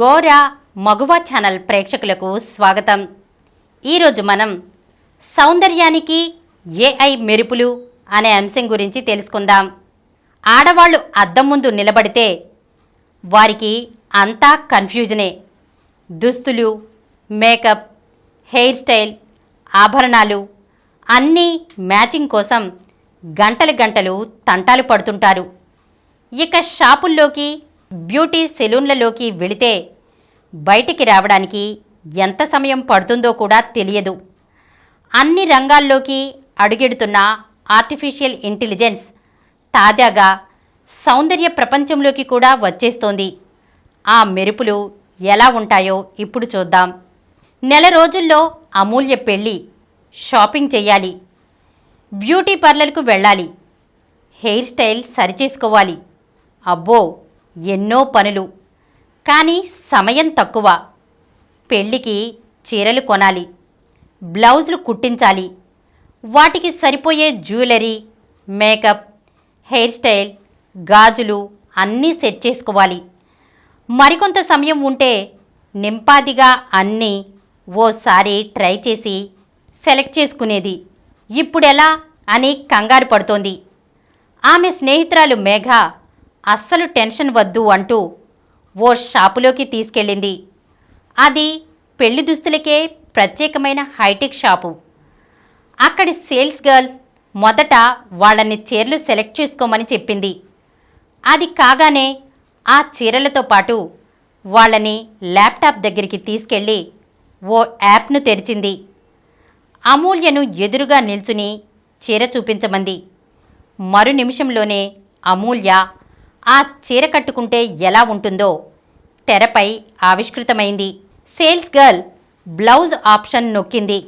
గోరా మగువ channel ప్రేక్షకులకు స్వాగతం. ఈరోజు మనం సౌందర్యానికి ఏఐ మెరుపులు అనే అంశం గురించి తెలుసుకుందాం. ఆడవాళ్ళు అద్దం ముందు నిలబడితే వారికి అంతా కన్ఫ్యూజనే. దుస్తులు, మేకప్, హెయిర్ స్టైల్, ఆభరణాలు అన్నీ మ్యాచింగ్ కోసం గంటలు గంటలు తంటాలు పడుతుంటారు. ఇక షాపుల్లోకి, బ్యూటీ సెలూన్లలోకి వెళితే బయటికి రావడానికి ఎంత సమయం పడుతుందో కూడా తెలియదు. అన్ని రంగాల్లోకి అడుగెడుతున్న ఆర్టిఫిషియల్ ఇంటెలిజెన్స్ తాజాగా సౌందర్య ప్రపంచంలోకి కూడా వచ్చేస్తోంది. ఆ మెరుపులు ఎలా ఉంటాయో ఇప్పుడు చూద్దాం. నెల రోజుల్లో అమూల్య పెళ్ళి, షాపింగ్ చెయ్యాలి, బ్యూటీ పార్లర్కు వెళ్ళాలి, హెయిర్ స్టైల్ సరిచేసుకోవాలి. అబ్బో, ఎన్నో పనులు, కానీ సమయం తక్కువ. పెళ్ళికి చీరలు కొనాలి, బ్లౌజులు కుట్టించాలి, వాటికి సరిపోయే జ్యువెలరీ, మేకప్, హెయిర్ స్టైల్, గాజులు అన్నీ సెట్ చేసుకోవాలి. మరికొంత సమయం ఉంటే నింపాదిగా అన్నీ ఓసారి ట్రై చేసి సెలెక్ట్ చేసుకునేది. ఇప్పుడెలా అని కంగారు పడుతోంది. ఆమె స్నేహితురాలు మేఘ అస్సలు టెన్షన్ వద్దు అంటూ ఓ షాపులోకి తీసుకెళ్ళింది. అది పెళ్లి దుస్తులకే ప్రత్యేకమైన హైటెక్ షాపు. అక్కడి సేల్స్ గర్ల్ మొదట వాళ్ళని చీరలు సెలెక్ట్ చేసుకోమని చెప్పింది. అది కాగానే ఆ చీరలతో పాటు వాళ్ళని ల్యాప్టాప్ దగ్గరికి తీసుకెళ్ళి ఓ యాప్ను తెరిచింది. అమూల్యను ఎదురుగా నిల్చుని చీర చూపించమంది. మరు నిమిషంలోనే అమూల్య ఆ చీర కట్టుకుంటే ఎలా ఉంటుందో తెరపై ఆవిష్కృతమైంది. సేల్స్ గర్ల్ బ్లౌజ్ ఆప్షన్ నొక్కింది.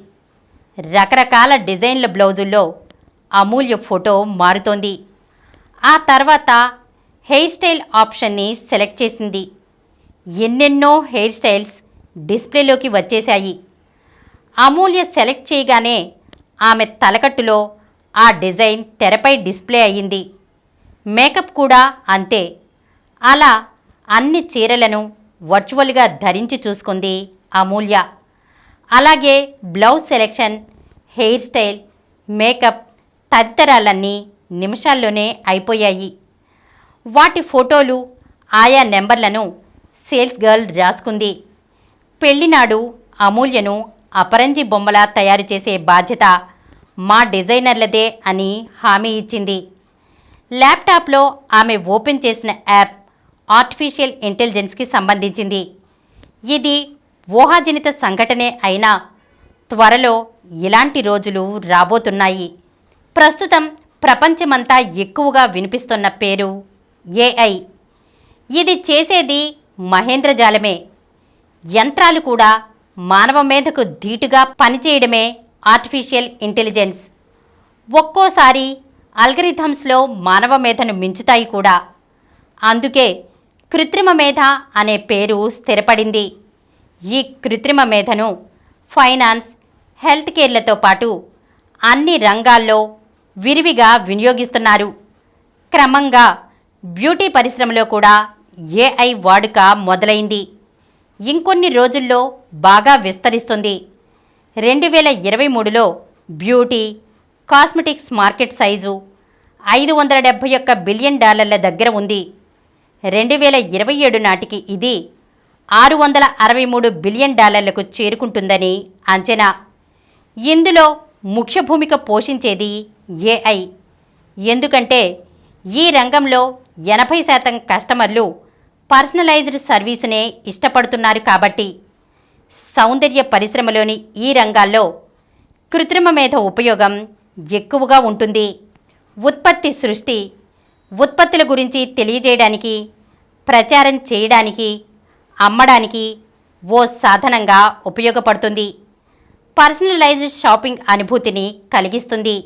రకరకాల డిజైన్ల బ్లౌజుల్లో అమూల్య ఫోటో మారుతోంది. ఆ తర్వాత హెయిర్ స్టైల్ ఆప్షన్ని సెలెక్ట్ చేసింది. ఎన్నెన్నో హెయిర్ స్టైల్స్ డిస్ప్లేలోకి వచ్చేశాయి. అమూల్య సెలెక్ట్ చేయగానే ఆమె తలకట్టులో ఆ డిజైన్ తెరపై డిస్ప్లే అయ్యింది. మేకప్ కూడా అంతే. అలా అన్ని చీరలను వర్చువల్గా ధరించి చూసుకుంది అమూల్య. అలాగే blouse selection, hair style, makeup తదితరాలన్నీ నిమిషాల్లోనే అయిపోయాయి. వాటి ఫోటోలు, ఆయా నెంబర్లను సేల్స్ గర్ల్ రాసుకుంది. పెళ్లినాడు అమూల్యను అపరంజి బొమ్మలా తయారు చేసే బాధ్యత మా డిజైనర్లదే అని హామీ ఇచ్చింది. ల్యాప్టాప్లో ఆమె ఓపెన్ చేసిన యాప్ ఆర్టిఫిషియల్ ఇంటెలిజెన్స్కి సంబంధించింది. ఇది ఊహాజనిత సంఘటనే అయినా త్వరలో ఇలాంటి రోజులు రాబోతున్నాయి. ప్రస్తుతం ప్రపంచమంతా ఎక్కువగా వినిపిస్తున్న పేరు ఏఐ. ఇది చేసేది మహేంద్రజాలమే. యంత్రాలు కూడా మానవ మేధకు ధీటుగా పనిచేయడమే ఆర్టిఫిషియల్ ఇంటెలిజెన్స్. ఒక్కోసారి అల్గరిథమ్స్లో మానవ మేధను మించుతాయి కూడా. అందుకే కృత్రిమ మేధ అనే పేరు స్థిరపడింది. ఈ కృత్రిమ మేధను ఫైనాన్స్, హెల్త్ కేర్లతో పాటు అన్ని రంగాల్లో విరివిగా వినియోగిస్తున్నారు. క్రమంగా బ్యూటీ పరిశ్రమలో కూడా ఏఐ వాడుక మొదలైంది. ఇంకొన్ని రోజుల్లో బాగా విస్తరిస్తుంది. 2023లో beauty, cosmetics market size $571 billion దగ్గర ఉంది. 2027 నాటికి ఇది $663 బిలియన్ చేరుకుంటుందని అంచనా. ఇందులో ముఖ్య భూమిక పోషించేది ఏఐ. ఎందుకంటే ఈ రంగంలో 80% కస్టమర్లు పర్సనలైజ్డ్ సర్వీసునే ఇష్టపడుతున్నారు కాబట్టి. సౌందర్య పరిశ్రమలోని ఈ రంగాల్లో కృత్రిమ మేధ ఉపయోగం ఎక్కువగా ఉంటుంది. ఉత్పత్తి సృష్టి, ఉత్పత్తుల గురించి తెలియజేయడానికి, ప్రచారం చేయడానికి, అమ్మడానికి ఓ సాధనంగా ఉపయోగపడుతుంది. పర్సనలైజ్డ్ షాపింగ్ అనుభూతిని కలిగిస్తుంది.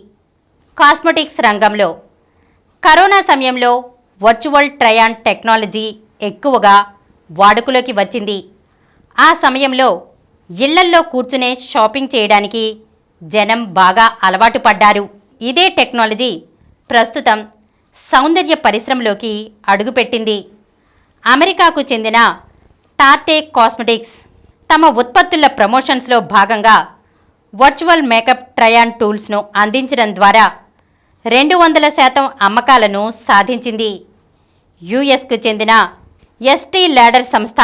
కాస్మెటిక్స్ రంగంలో కరోనా సమయంలో వర్చువల్ ట్రయాన్ టెక్నాలజీ ఎక్కువగా వాడుకలోకి వచ్చింది. ఆ సమయంలో ఇళ్లల్లో కూర్చునే షాపింగ్ చేయడానికి జనం బాగా అలవాటు పడ్డారు. ఇదే టెక్నాలజీ ప్రస్తుతం సౌందర్య పరిశ్రమలోకి అడుగుపెట్టింది. అమెరికాకు చెందిన టార్టే కాస్మెటిక్స్ తమ ఉత్పత్తుల ప్రమోషన్స్లో భాగంగా వర్చువల్ మేకప్ ట్రయాన్ టూల్స్ను అందించడం ద్వారా 200% అమ్మకాలను సాధించింది. యుఎస్కు చెందిన ఎస్టీ లాడర్ సంస్థ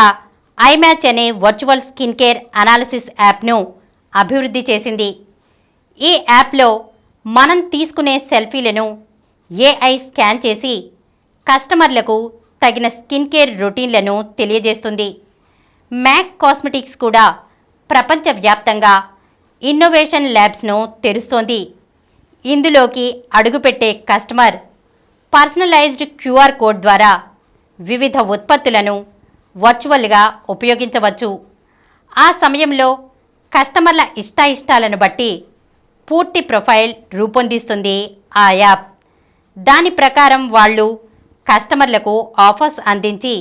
ఐమ్యాచ్ అనే వర్చువల్ స్కిన్ కేర్ అనాలిసిస్ యాప్ను అభివృద్ధి చేసింది. ఈ యాప్లో మనం తీసుకునే సెల్ఫీలను ఏఐ స్కాన్ చేసి కస్టమర్లకు తగిన స్కిన్ కేర్ రొటీన్లను తెలియజేస్తుంది. మ్యాక్ కాస్మెటిక్స్ కూడా ప్రపంచవ్యాప్తంగా ఇన్నోవేషన్ ల్యాబ్స్ను తెరుస్తోంది. ఇందులోకి అడుగుపెట్టే కస్టమర్ పర్సనలైజ్డ్ క్యూఆర్ కోడ్ ద్వారా వివిధ ఉత్పత్తులను వర్చువల్గా ఉపయోగించవచ్చు. ఆ సమయంలో కస్టమర్ల ఇష్టాయిష్టాలను బట్టి పూర్తి ప్రొఫైల్ రూపొందిస్తుంది ఆ యాప్. దాని ప్రకారం వాళ్ళు కస్టమర్లకు ఆఫర్స్ అందించి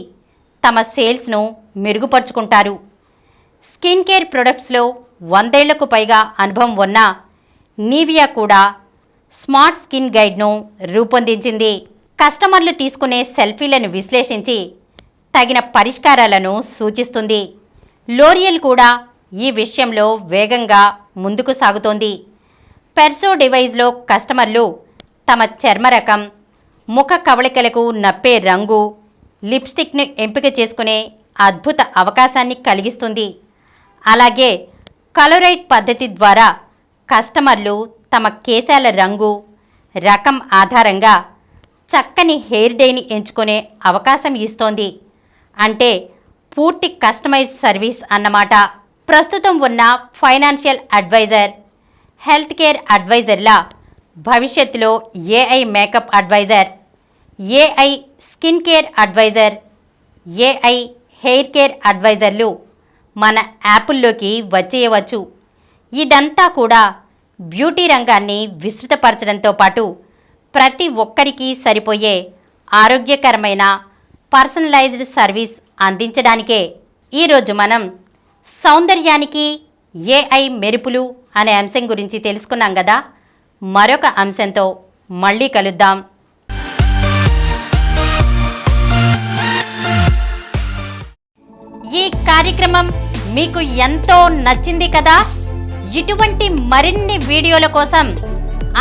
తమ సేల్స్ను మెరుగుపరుచుకుంటారు. స్కిన్ కేర్ ప్రొడక్ట్స్లో 100 ఏళ్లకు పైగా అనుభవం ఉన్న నీవియా కూడా స్మార్ట్ స్కిన్ గైడ్ను రూపొందించింది. కస్టమర్లు తీసుకునే సెల్ఫీలను విశ్లేషించి తగిన పరిష్కారాలను సూచిస్తుంది. లోరియల్ కూడా ఈ విషయంలో వేగంగా ముందుకు సాగుతోంది. పెర్సో డివైజ్లో కస్టమర్లు తమ చర్మ రకం, ముఖ కవళికలకు నప్పే రంగు, లిప్స్టిక్ను ఎంపిక చేసుకునే అద్భుత అవకాశాన్ని కలిగిస్తుంది. అలాగే కలరైట్ పద్ధతి ద్వారా కస్టమర్లు తమ కేశాల రంగు, రకం ఆధారంగా చక్కని హెయిర్ డైని ఎంచుకునే అవకాశం ఇస్తోంది. అంటే పూర్తి కస్టమైజ్ సర్వీస్ అన్నమాట. ప్రస్తుతం ఉన్న ఫైనాన్షియల్ అడ్వైజర్, హెల్త్ కేర్ అడ్వైజర్ల భవిష్యత్తులో AI makeup advisor, AI skin care advisor, AI hair care అడ్వైజర్లు మన యాపుల్లోకి వచ్చేయవచ్చు. ఇదంతా కూడా బ్యూటీ రంగాన్ని విస్తృతపరచడంతో పాటు ప్రతి ఒక్కరికి సరిపోయే ఆరోగ్యకరమైన పర్సనలైజ్డ్ సర్వీస్ అందించడానికే. ఈరోజు మనం సౌందర్యానికి ఏఐ మెరుపులు అనే అంశం గురించి తెలుసుకున్నాం కదా. మరొక అంశంతో మళ్ళీ కలుద్దాం. ఈ కార్యక్రమం మీకు ఎంతో నచ్చింది కదా. ఇటువంటి మరిన్ని వీడియోల కోసం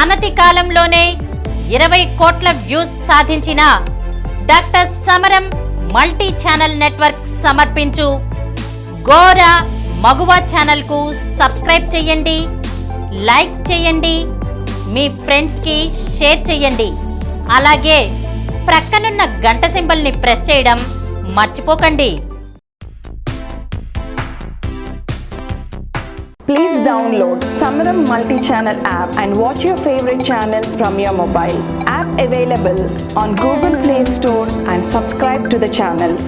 అనతి కాలంలోనే 20 కోట్ల వ్యూస్ సాధించిన డాక్టర్ సమరం మల్టీ ఛానల్ నెట్వర్క్ సమర్పించు గోరా మగువ ఛానల్కు సబ్స్క్రైబ్ చేయండి, లైక్ చేయండి, మీ ఫ్రెండ్స్కి షేర్ చేయండి. అలాగే ప్రక్కనున్న గంట సింబల్ని ప్రెస్ చేయడం మర్చిపోకండి. Please download Samaram multi-channel app and watch your favorite channels from your mobile. App available on Google Play Store and subscribe to the channels.